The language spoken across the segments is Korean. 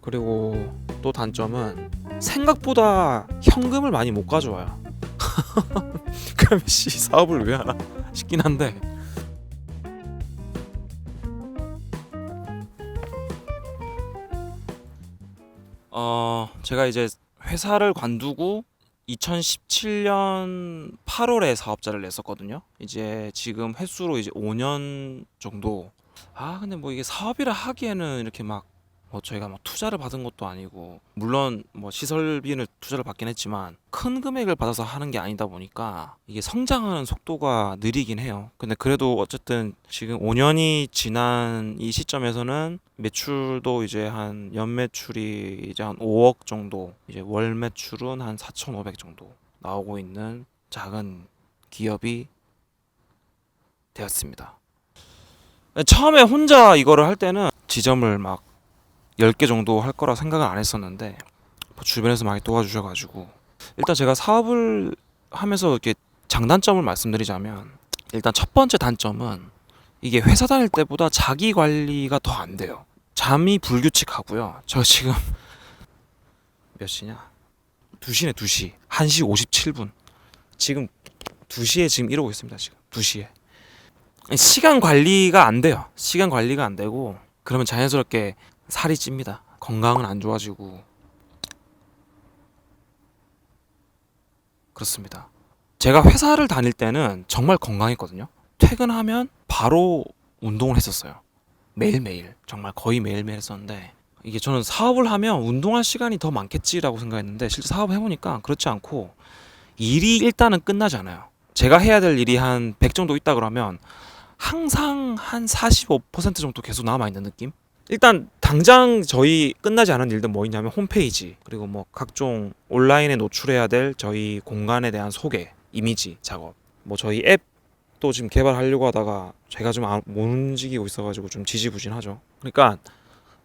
그리고 또 단점은 생각보다 현금을 많이 못 가져와요. 그럼 씨 사업을 왜 하나 싶긴 한데 제가 이제 회사를 관두고 2017년 8월에 사업자를 냈었거든요. 이제 지금 횟수로 이제 5년 정도. 근데 뭐 이게 사업이라 하기에는 이렇게 막 저희가 뭐 투자를 받은 것도 아니고, 물론 뭐 시설비는 투자를 받긴 했지만 큰 금액을 받아서 하는 게 아니다 보니까 이게 성장하는 속도가 느리긴 해요. 근데 그래도 어쨌든 지금 5년이 지난 이 시점에서는 매출도 이제 한 연매출이 이제 한 5억 정도, 이제 월 매출은 한 4,500 정도 나오고 있는 작은 기업이 되었습니다. 처음에 혼자 이거를 할 때는 지점을 막 10개 정도 할 거라 생각은 안 했었는데, 뭐 주변에서 많이 도와주셔가지고, 일단 제가 사업을 하면서 이렇게 장단점을 말씀드리자면, 일단 첫 번째 단점은 이게 회사 다닐 때보다 자기 관리가 더 안 돼요. 잠이 불규칙하고요. 저 지금 몇 시냐? 2시네. 2시 1시 57분 지금 2시에 지금 이러고 있습니다. 지금 2시에 시간 관리가 안 돼요. 시간 관리가 안 되고, 그러면 자연스럽게 살이 찝니다. 건강은 안 좋아지고. 그렇습니다. 제가 회사를 다닐 때는 정말 건강했거든요. 퇴근하면 바로 운동을 했었어요. 매일매일, 정말 거의 매일매일 했었는데, 이게 저는 사업을 하면 운동할 시간이 더 많겠지라고 생각했는데, 실제 사업을 해보니까 그렇지 않고 일이 일단은 끝나지 않아요. 제가 해야 될 일이 한 100 정도 있다 그러면 항상 한 45% 정도 계속 남아있는 느낌? 일단 당장 저희 끝나지 않은 일들 뭐 있냐면 홈페이지, 그리고 뭐 각종 온라인에 노출해야 될 저희 공간에 대한 소개, 이미지 작업, 뭐 저희 앱도 지금 개발하려고 하다가 제가 좀 못 움직이고 있어가지고 좀 지지부진하죠. 그러니까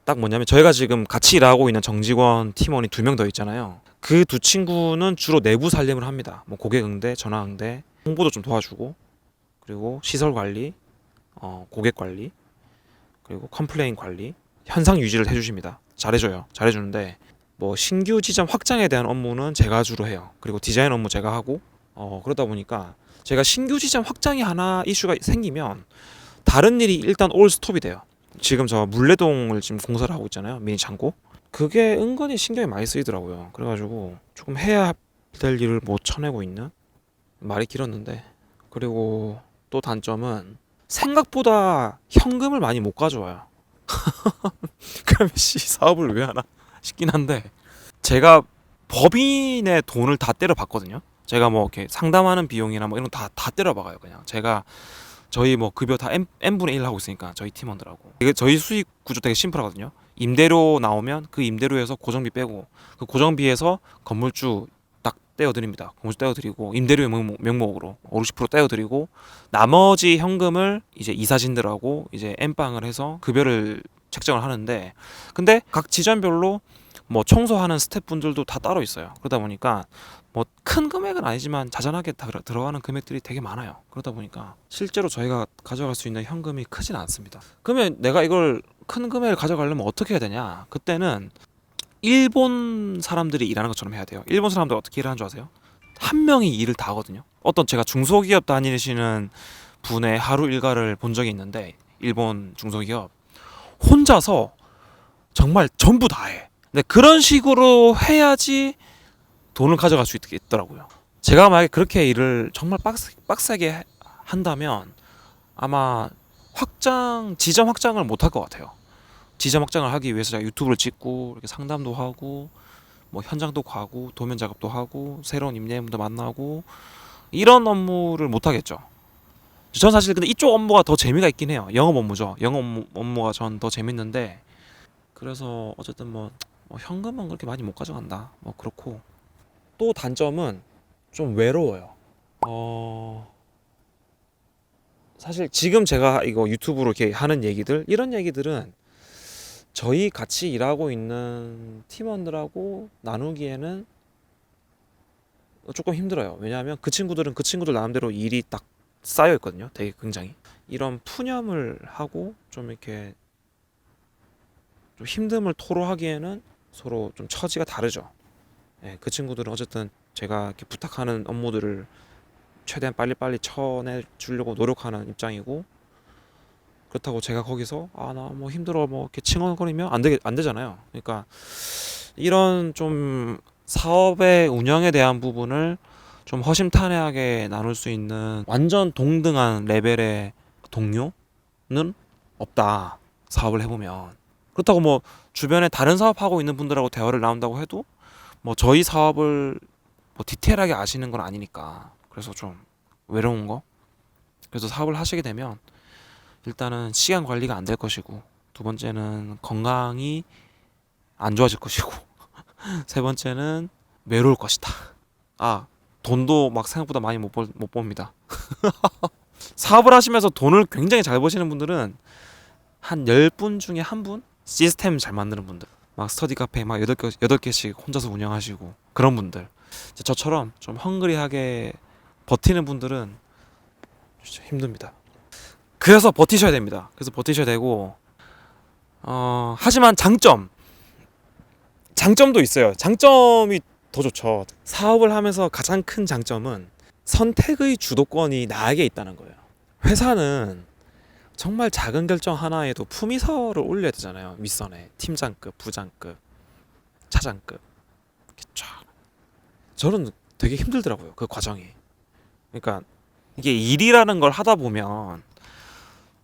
딱 뭐냐면, 저희가 지금 같이 일하고 있는 정직원 팀원이 2명 더 있잖아요. 그 두 친구는 주로 내부 살림을 합니다. 뭐 고객 응대, 전화 응대, 홍보도 좀 도와주고, 그리고 시설 관리, 고객 관리, 그리고 컴플레인 관리, 현상 유지를 해주십니다. 잘해줘요. 잘해주는데, 뭐 신규 지점 확장에 대한 업무는 제가 주로 해요. 그리고 디자인 업무 제가 하고, 그러다 보니까 제가 신규 지점 확장이 하나 이슈가 생기면 다른 일이 일단 올 스톱이 돼요. 지금 저 물레동을 지금 공사를 하고 있잖아요. 미니 창고. 그게 은근히 신경이 많이 쓰이더라고요. 그래가지고 조금 해야 될 일을 못 쳐내고 있는, 말이 길었는데. 그리고 또 단점은 생각보다 현금을 많이 못 가져와요. 그럼 씨 사업을 왜 하나 싶긴 한데, 제가 법인의 돈을 다 때려 받거든요. 제가 뭐 이렇게 상담하는 비용이나 뭐 이런 거 다 때려 박아요. 그냥 제가 저희 뭐 급여 다 N분의 1 하고 있으니까, 저희 팀원들하고. 이게 저희 수익 구조 되게 심플하거든요. 임대료 나오면 그 임대료에서 고정비 빼고, 그 고정비에서 건물주 딱 떼어드립니다. 건물주 떼어드리고, 임대료 명목으로 50% 떼어드리고, 나머지 현금을 이제 이사진들하고 이제 N방을 해서 급여를 책정을 하는데, 근데 각 지점별로 뭐 청소하는 스태프분들도 다 따로 있어요. 그러다 보니까 뭐 큰 금액은 아니지만 자잘하게 다 들어가는 금액들이 되게 많아요. 그러다 보니까 실제로 저희가 가져갈 수 있는 현금이 크진 않습니다. 그러면 내가 이걸 큰 금액을 가져가려면 어떻게 해야 되냐? 그때는 일본 사람들이 일하는 것처럼 해야 돼요. 일본 사람들 어떻게 일하는 줄 아세요? 한 명이 일을 다 하거든요. 어떤 제가 중소기업 다니시는 분의 하루 일과를 본 적이 있는데, 일본 중소기업 혼자서 정말 전부 다 해. 근데 그런 식으로 해야지 돈을 가져갈 수 있더라고요. 제가 만약에 그렇게 일을 정말 빡세게 한다면 아마 지점 확장을 못 할 것 같아요. 지점 확장을 하기 위해서 제가 유튜브를 찍고 이렇게 상담도 하고, 뭐 현장도 가고, 도면 작업도 하고, 새로운 임대인분도 만나고, 이런 업무를 못 하겠죠. 전 사실 근데 이쪽 업무가 더 재미가 있긴 해요. 영업 업무죠. 업무가 전 더 재밌는데, 그래서 어쨌든 뭐 현금은 그렇게 많이 못 가져간다. 뭐 그렇고, 또 단점은 좀 외로워요. 사실 지금 제가 이거 유튜브로 이렇게 하는 얘기들, 이런 얘기들은 저희 같이 일하고 있는 팀원들하고 나누기에는 조금 힘들어요. 왜냐하면 그 친구들은 그 친구들 나름대로 일이 딱 쌓여 있거든요. 되게 굉장히 이런 푸념을 하고 좀 이렇게 좀 힘듦을 토로하기에는 서로 좀 처지가 다르죠. 예, 그 친구들은 어쨌든 제가 이렇게 부탁하는 업무들을 최대한 빨리빨리 쳐내 주려고 노력하는 입장이고, 그렇다고 제가 거기서 아 나 뭐 힘들어 뭐 이렇게 칭얼거리면 안 되잖아요. 그러니까 이런 좀 사업의 운영에 대한 부분을 좀 허심탄회하게 나눌 수 있는 완전 동등한 레벨의 동료는 없다. 사업을 해보면. 그렇다고 뭐 주변에 다른 사업하고 있는 분들하고 대화를 나눈다고 해도 뭐 저희 사업을 뭐 디테일하게 아시는 건 아니니까. 그래서 좀 외로운 거. 그래서 사업을 하시게 되면 일단은 시간 관리가 안 될 것이고, 두 번째는 건강이 안 좋아질 것이고, 세 번째는 외로울 것이다. 아, 돈도 막 생각보다 많이 못 봅니다. 사업을 하시면서 돈을 굉장히 잘 버시는 분들은 한 10분 중에 한 분? 시스템 잘 만드는 분들. 막 스터디 카페 막 8개씩 혼자서 운영하시고 그런 분들. 저처럼 좀 헝그리하게 버티는 분들은 진짜 힘듭니다. 그래서 버티셔야 됩니다. 그래서 버티셔야 되고, 하지만 장점도 있어요. 장점이 더 좋죠. 사업을 하면서 가장 큰 장점은 선택의 주도권이 나에게 있다는 거예요. 회사는 정말 작은 결정 하나에도 품위서를 올려야 되잖아요. 윗선에 팀장급, 부장급, 차장급 이렇게 쫙. 저는 되게 힘들더라고요. 그 과정이. 그러니까 이게 일이라는 걸 하다 보면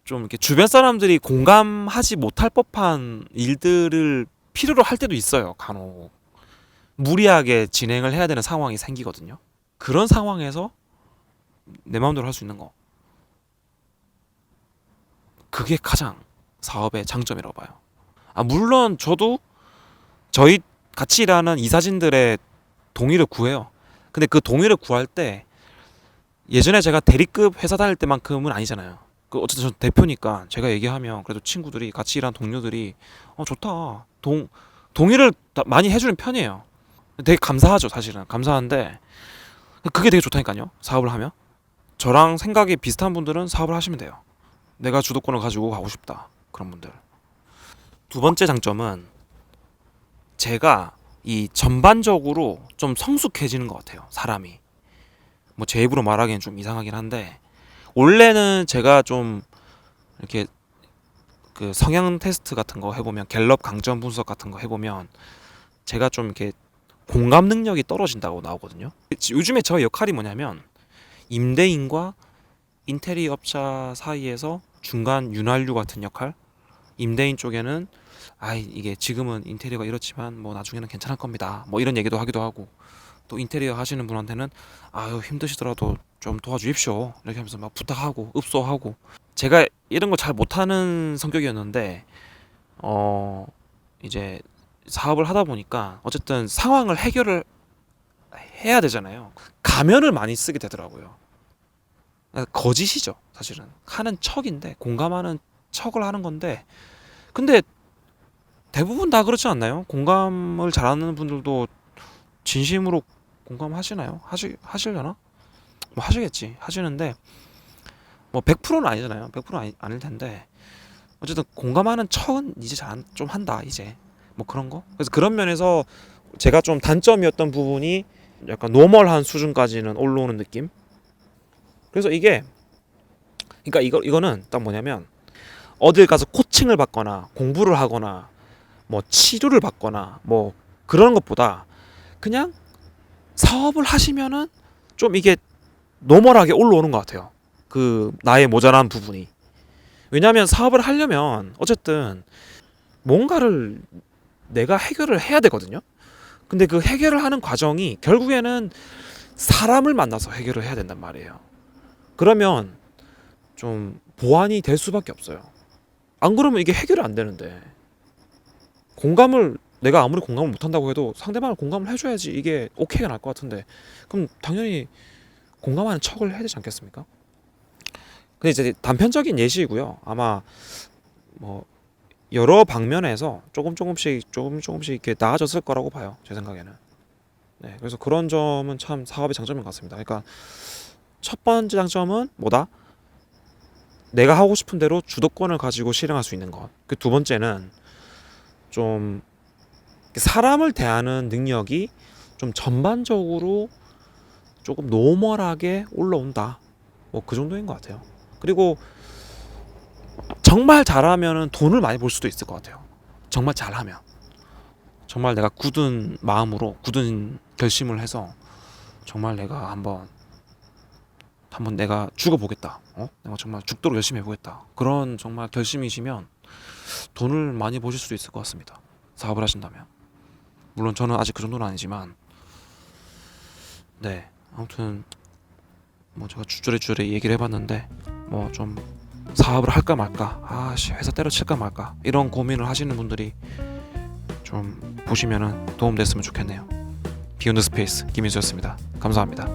좀 이렇게 주변 사람들이 공감하지 못할 법한 일들을 필요로 할 때도 있어요. 간혹 무리하게 진행을 해야 되는 상황이 생기거든요. 그런 상황에서 내 마음대로 할 수 있는 거, 그게 가장 사업의 장점이라고 봐요. 물론 저도 저희 같이 일하는 이사진들의 동의를 구해요. 근데 그 동의를 구할 때 예전에 제가 대리급 회사 다닐 때만큼은 아니잖아요. 그 어쨌든 전 대표니까 제가 얘기하면 그래도 친구들이 같이 일하는 동료들이 좋다. 동의를 많이 해주는 편이에요. 되게 감사하죠, 사실은. 감사한데 그게 되게 좋다니까요. 사업을 하면 저랑 생각이 비슷한 분들은 사업을 하시면 돼요. 내가 주도권을 가지고 가고 싶다, 그런 분들. 두 번째 장점은 제가 이 전반적으로 좀 성숙해지는 것 같아요, 사람이. 뭐 제 입으로 말하기엔 좀 이상하긴 한데, 원래는 제가 좀 이렇게 그 성향 테스트 같은 거 해보면, 갤럽 강점 분석 같은 거 해보면 제가 좀 이렇게 공감 능력이 떨어진다고 나오거든요. 요즘에 저 역할이 뭐냐면 임대인과 인테리어 업자 사이에서 중간 윤활유 같은 역할. 임대인 쪽에는 이게 지금은 인테리어가 이렇지만 뭐 나중에는 괜찮을 겁니다, 뭐 이런 얘기도 하기도 하고, 또 인테리어 하시는 분한테는 아유 힘드시더라도 좀 도와주십시오 이렇게 하면서 막 부탁하고 읍소하고. 제가 이런 거 잘 못하는 성격이었는데 이제 사업을 하다 보니까 어쨌든 상황을 해결을 해야 되잖아요. 가면을 많이 쓰게 되더라고요. 거짓이죠, 사실은. 하는 척인데, 공감하는 척을 하는 건데, 근데 대부분 다 그렇지 않나요? 공감을 잘하는 분들도 진심으로 공감하시나요? 하시려나? 뭐 하시겠지. 하시는데 뭐 100%는 아니잖아요. 100% 아닐 텐데 어쨌든 공감하는 척은 이제 좀 한다 이제, 뭐 그런 거. 그래서 그런 면에서 제가 좀 단점이었던 부분이 약간 노멀한 수준까지는 올라오는 느낌. 그래서 이게, 그러니까 이거는 딱 뭐냐면, 어딜 가서 코칭을 받거나 공부를 하거나 뭐 치료를 받거나 뭐 그런 것보다 그냥 사업을 하시면은 좀 이게 노멀하게 올라오는 것 같아요. 그 나의 모자란 부분이. 왜냐하면 사업을 하려면 어쨌든 뭔가를 내가 해결을 해야 되거든요. 근데 그 해결을 하는 과정이 결국에는 사람을 만나서 해결을 해야 된단 말이에요. 그러면 좀 보완이 될 수밖에 없어요. 안 그러면 이게 해결이 안 되는데, 내가 아무리 공감을 못한다고 해도 상대방을 공감을 해줘야지 이게 오케이가 날 것 같은데, 그럼 당연히 공감하는 척을 해야 되지 않겠습니까? 근데 이제 단편적인 예시이고요. 아마 뭐 여러 방면에서 조금씩 이렇게 나아졌을 거라고 봐요, 제 생각에는. 네, 그래서 그런 점은 참 사업의 장점인 것 같습니다. 그러니까 첫 번째 장점은 뭐다? 내가 하고 싶은 대로 주도권을 가지고 실행할 수 있는 것. 그 두 번째는 좀 사람을 대하는 능력이 좀 전반적으로 조금 노멀하게 올라온다. 뭐 그 정도인 것 같아요. 그리고 정말 잘하면은 돈을 많이 벌 수도 있을 것 같아요. 정말 잘하면. 정말 내가 굳은 마음으로 굳은 결심을 해서 정말 내가 한번 내가 죽어보겠다. 내가 정말 죽도록 열심히 해보겠다. 그런 정말 결심이시면 돈을 많이 버실 수도 있을 것 같습니다. 사업을 하신다면. 물론 저는 아직 그 정도는 아니지만, 네, 아무튼 뭐 제가 주저리 얘기를 해봤는데 뭐 좀 사업을 할까 말까, 회사 때려칠까 말까 이런 고민을 하시는 분들이 좀 보시면은 도움 됐으면 좋겠네요. 비욘드 스페이스 김인수였습니다. 감사합니다.